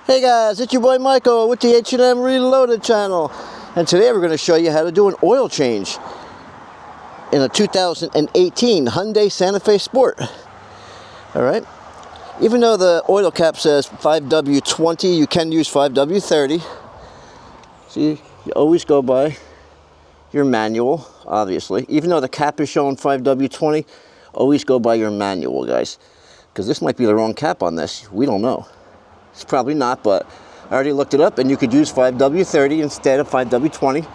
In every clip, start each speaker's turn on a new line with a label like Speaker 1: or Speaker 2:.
Speaker 1: Hey guys, it's your boy Michael with the H&M Reloaded channel, and today we're going to show you how to do an oil change in a 2018 Hyundai Santa Fe Sport. Alright, even though the oil cap says 5W20, you can use 5W30. See, you always go by your manual, obviously. Even though the cap is showing 5W20, always go by your manual, guys. Because this might be the wrong cap on this, we don't know. It's probably not, but I already looked it up, and you could use 5W30 instead of 5W20.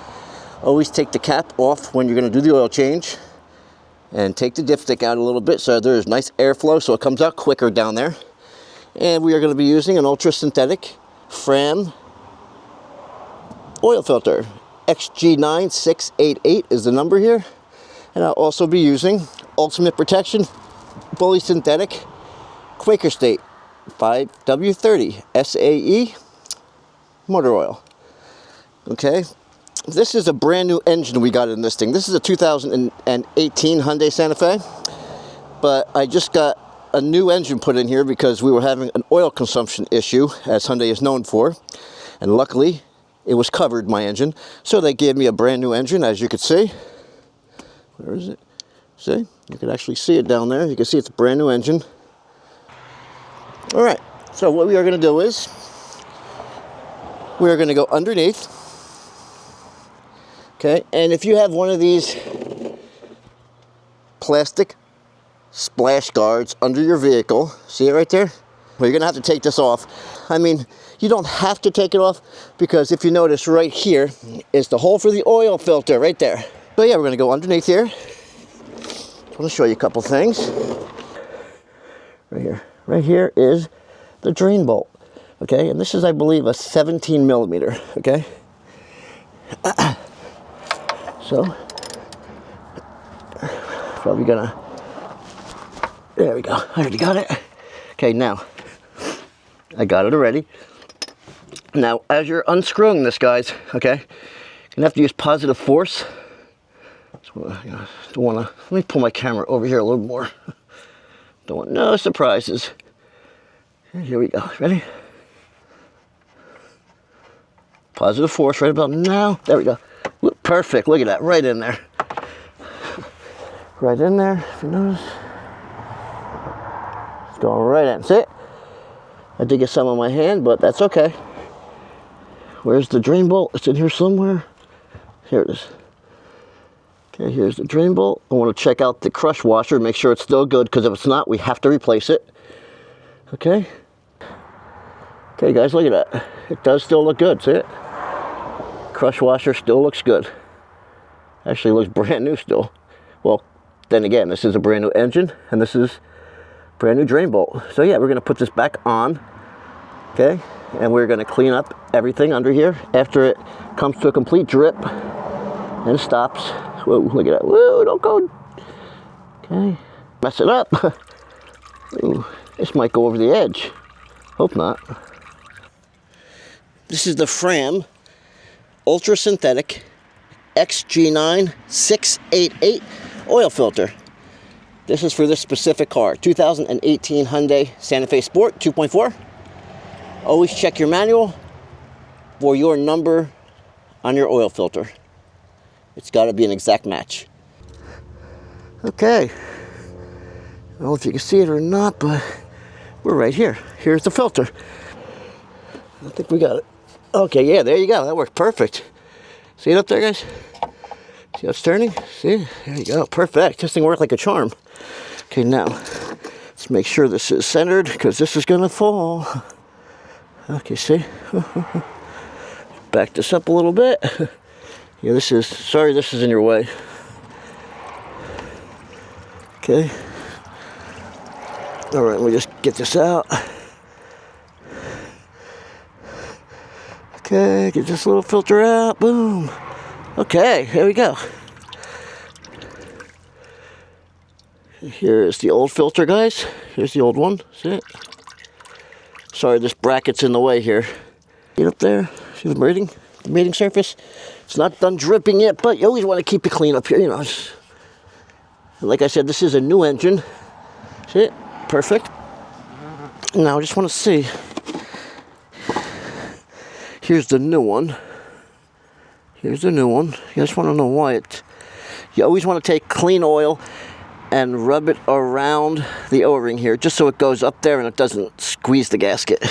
Speaker 1: Always take the cap off when you're going to do the oil change, and take the dipstick out a little bit so there's nice airflow so it comes out quicker down there. And we are going to be using an ultra synthetic Fram oil filter. XG9688 is the number here. And I'll also be using Ultimate Protection fully synthetic Quaker State 5W30 SAE motor oil. Okay, this is a brand new engine we got in this thing. This is a 2018 Hyundai Santa Fe, but I just got a new engine put in here because we were having an oil consumption issue, as Hyundai is known for, and luckily it was covered, my engine, so they gave me a brand new engine. As you can see, where is it? See, you can actually see it down there. You can see it's a brand new engine. All right, so what we are going to do is we are going to go underneath. Okay, and if you have one of these plastic splash guards under your vehicle, see it right there? Well, you're going to have to take this off. I mean, you don't have to take it off, because if you notice right here is the hole for the oil filter right there. So yeah, we're going to go underneath here. I want to show you a couple things. Right here. Right here is the drain bolt, okay? And this is, I believe, a 17 millimeter, okay? So, probably gonna, there we go, I already got it. Okay, now, I got it already. Now, as you're unscrewing this, guys, okay, you're gonna have to use positive force. Don't wanna, let me pull my camera over here a little more. Don't want no surprises. Here we go. Ready? Positive force right about now. There we go. Perfect. Look at that. Right in there. Right in there. If you notice. It's going right in. See it? I did get some on my hand, but that's okay. Where's the drain bolt? It's in here somewhere. Here it is. Okay, here's the drain bolt. I want to check out the crush washer, make sure it's still good, because if it's not, we have to replace it. Okay. Okay, guys, look at that. It does still look good, see it? Crush washer still looks good. Actually looks brand new still. Well, then again, this is a brand new engine, and this is brand new drain bolt. So yeah, we're going to put this back on, okay? And we're going to clean up everything under here after it comes to a complete drip and stops. Whoa, look at that. Whoa, don't go. Okay. Mess it up. Ooh, this might go over the edge. Hope not. This is the Fram Ultra Synthetic XG9688 oil filter. This is for this specific car. 2018 Hyundai Santa Fe Sport 2.4. Always check your manual for your number on your oil filter. It's got to be an exact match. Okay. I don't know if you can see it or not, but we're right here. Here's the filter. I think we got it. Okay, yeah, there you go. That worked perfect. See it up there, guys? See how it's turning? See? There you go. Perfect. This thing worked like a charm. Okay, now, let's make sure this is centered, because this is going to fall. Okay, see? Back this up a little bit. Yeah, this is, sorry this is in your way. Okay. All right, let me just get this out. Okay, get this little filter out. Boom. Okay, here we go. Here's the old filter, guys. Here's the old one. See it? Sorry, this bracket's in the way here. Get up there. See the mating surface? It's not done dripping yet, but you always want to keep it clean up here, you know. Like I said, this is a new engine. See it? Perfect. Now I just want to see Here's the new one. Here's the new one. You just want to know why you always want to take clean oil and rub it around the O-ring here, just so it goes up there and it doesn't squeeze the gasket,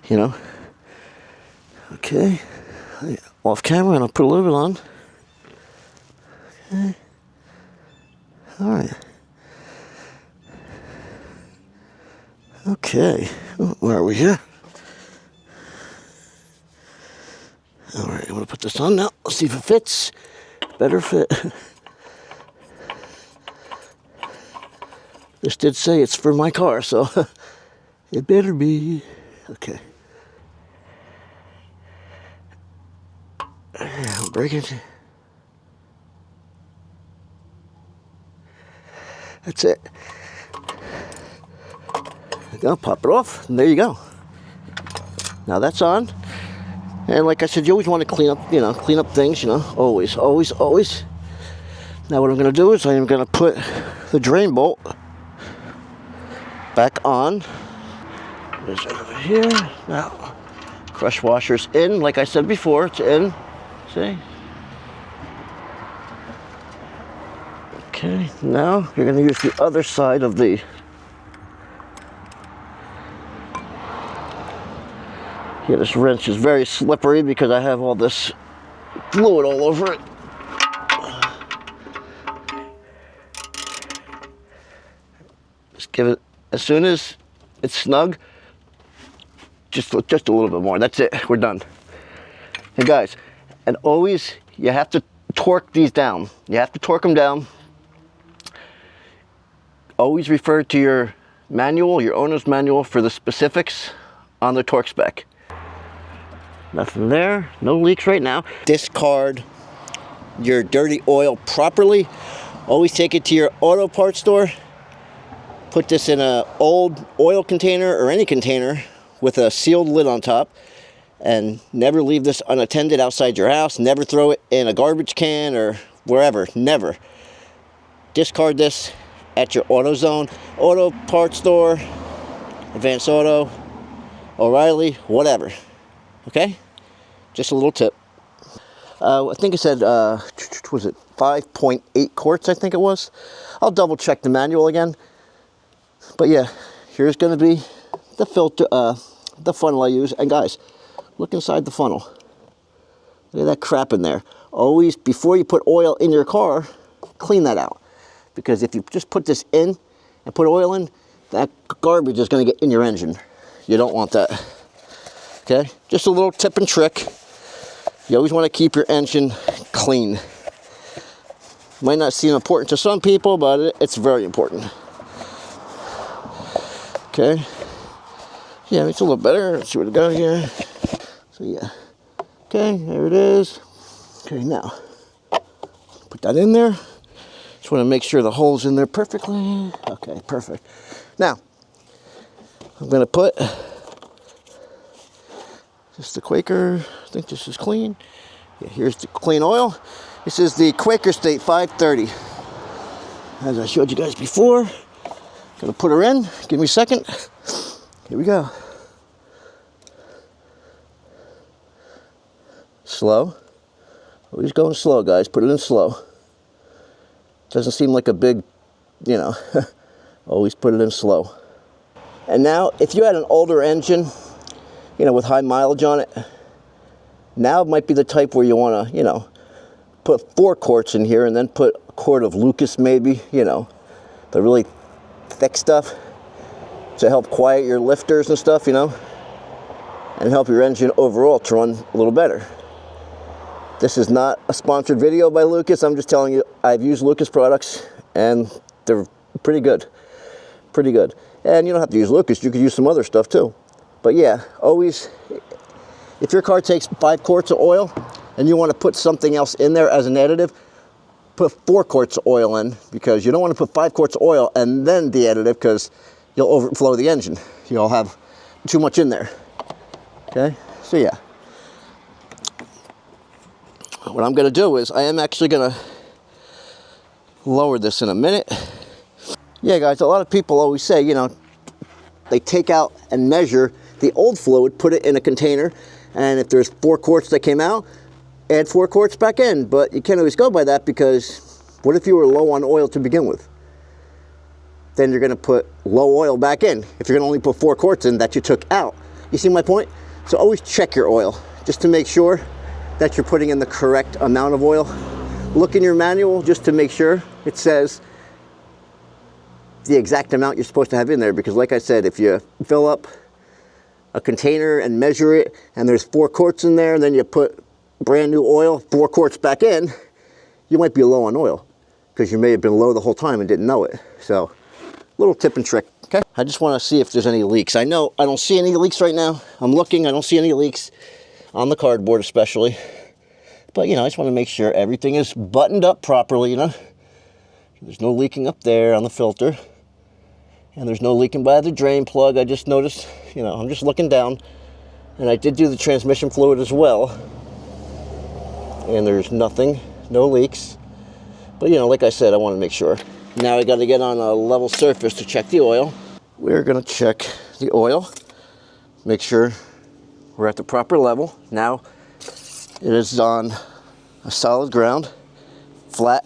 Speaker 1: you know. Okay, off camera, and I'll put a little bit on. Okay. All right. Okay, where are we here? All right, I'm gonna put this on now. Let's see if it fits. Better fit. This did say it's for my car, so it better be. Okay. I'll break it. That's it. I'll pop it off, and there you go. Now that's on. And like I said, you always want to clean up things, always, always, always. Now what I'm going to do is I am going to put the drain bolt back on. There's it over here. Now, crush washer's in, like I said before, it's in. See? Okay, now you're going to use the other side of the yeah, this wrench is very slippery because I have all this fluid all over it. Just give it, as soon as it's snug, just a little bit more. That's it, we're done. Hey guys, and always, you have to torque these down. You have to torque them down. Always refer to your manual, your owner's manual, for the specifics on the torque spec. Nothing there, no leaks right now. Discard your dirty oil properly. Always take it to your auto parts store. Put this in an old oil container or any container with a sealed lid on top. And never leave this unattended outside your house. Never throw it in a garbage can or wherever, never. Discard this at your AutoZone, auto parts store, Advanced Auto, O'Reilly, whatever. Okay? Just a little tip. I think it said, was it 5.8 quarts, I think it was. I'll double check the manual again. But yeah, here's going to be the filter, the funnel I use. And guys, look inside the funnel. Look at that crap in there. Always, before you put oil in your car, clean that out. Because if you just put this in and put oil in, that garbage is going to get in your engine. You don't want that. Okay? Just a little tip and trick. You always want to keep your engine clean. Might not seem important to some people, but it's very important. Okay? Yeah, it's a little better. Let's see where to go here. So yeah. Okay, there it is. Okay, now, put that in there. Just want to make sure the hole's in there perfectly. Okay, perfect. Now, I'm going to put just the Quaker. I think this is clean. Yeah, here's the clean oil. This is the Quaker State 530. As I showed you guys before. Going to put her in. Give me a second. Here we go. Slow. Always going slow, guys. Put it in slow. Doesn't seem like a big, always put it in slow. And now, if you had an older engine, with high mileage on it, now might be the type where you want to, put 4 quarts in here and then put a quart of Lucas maybe, the really thick stuff to help quiet your lifters and stuff, and help your engine overall to run a little better. This is not a sponsored video by Lucas. I'm just telling you, I've used Lucas products and they're pretty good. Pretty good. And you don't have to use Lucas, you could use some other stuff too. But yeah, always, if your car takes 5 quarts of oil and you want to put something else in there as an additive, put 4 quarts of oil in, because you don't want to put 5 quarts of oil and then the additive, because you'll overflow the engine. You'll have too much in there. Okay, so yeah. What I'm going to do is I am actually going to lower this in a minute. Yeah, guys, a lot of people always say, they take out and measure the old fluid, put it in a container, And if there's 4 quarts that came out, add 4 quarts back in. But you can't always go by that, because what if you were low on oil to begin with? Then you're going to put low oil back in if you're going to only put 4 quarts in that you took out. You see my point? So always check your oil just to make sure that you're putting in the correct amount of oil. Look in your manual just to make sure it says the exact amount you're supposed to have in there, because like I said, if you fill up a container and measure it and there's 4 quarts in there, and then you put brand new oil, 4 quarts back in, you might be low on oil because you may have been low the whole time and didn't know it. So little tip and trick. Okay, I just want to see if there's any leaks. I know I don't see any leaks right now. I'm looking, I don't see any leaks on the cardboard especially. But, you know, I just want to make sure everything is buttoned up properly, you know. There's no leaking up there on the filter. And there's no leaking by the drain plug. I just noticed, you know, I'm just looking down. And I did do the transmission fluid as well. And there's nothing, no leaks. But, you know, like I said, I want to make sure. Now I got to get on a level surface to check the oil. We're going to check the oil, make sure we're at the proper level. Now it is on a solid ground, flat,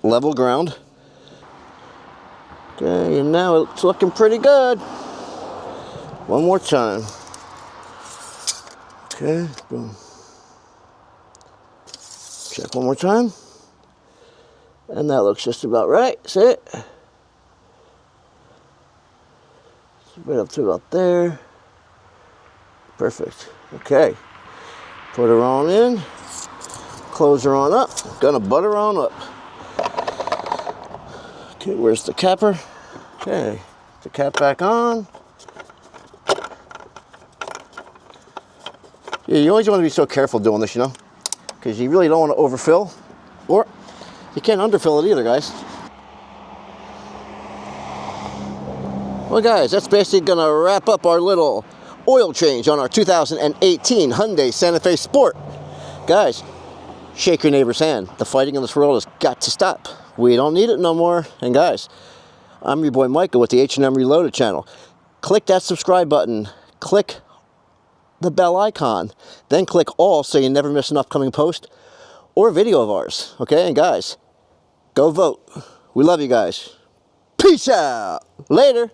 Speaker 1: level ground. Okay, and now it's looking pretty good. One more time. Okay, boom. Check one more time. And that looks just about right. See it? Right up to about there. Perfect. Okay. Put her on in. Close her on up. Gonna butt her on up. Okay, where's the capper? Okay. The cap back on. Yeah, you always want to be so careful doing this, you know? Because you really don't want to overfill. Or you can't underfill it either, guys. Well, guys, that's basically going to wrap up our little oil change on our 2018 Hyundai Santa Fe Sport. Guys, shake your neighbor's hand. The fighting in this world has got to stop. We don't need it no more. And guys, I'm your boy Michael with the H&M Reloaded channel. Click that subscribe button. Click the bell icon. Then click all so you never miss an upcoming post or video of ours. Okay, and guys, go vote. We love you guys. Peace out. Later.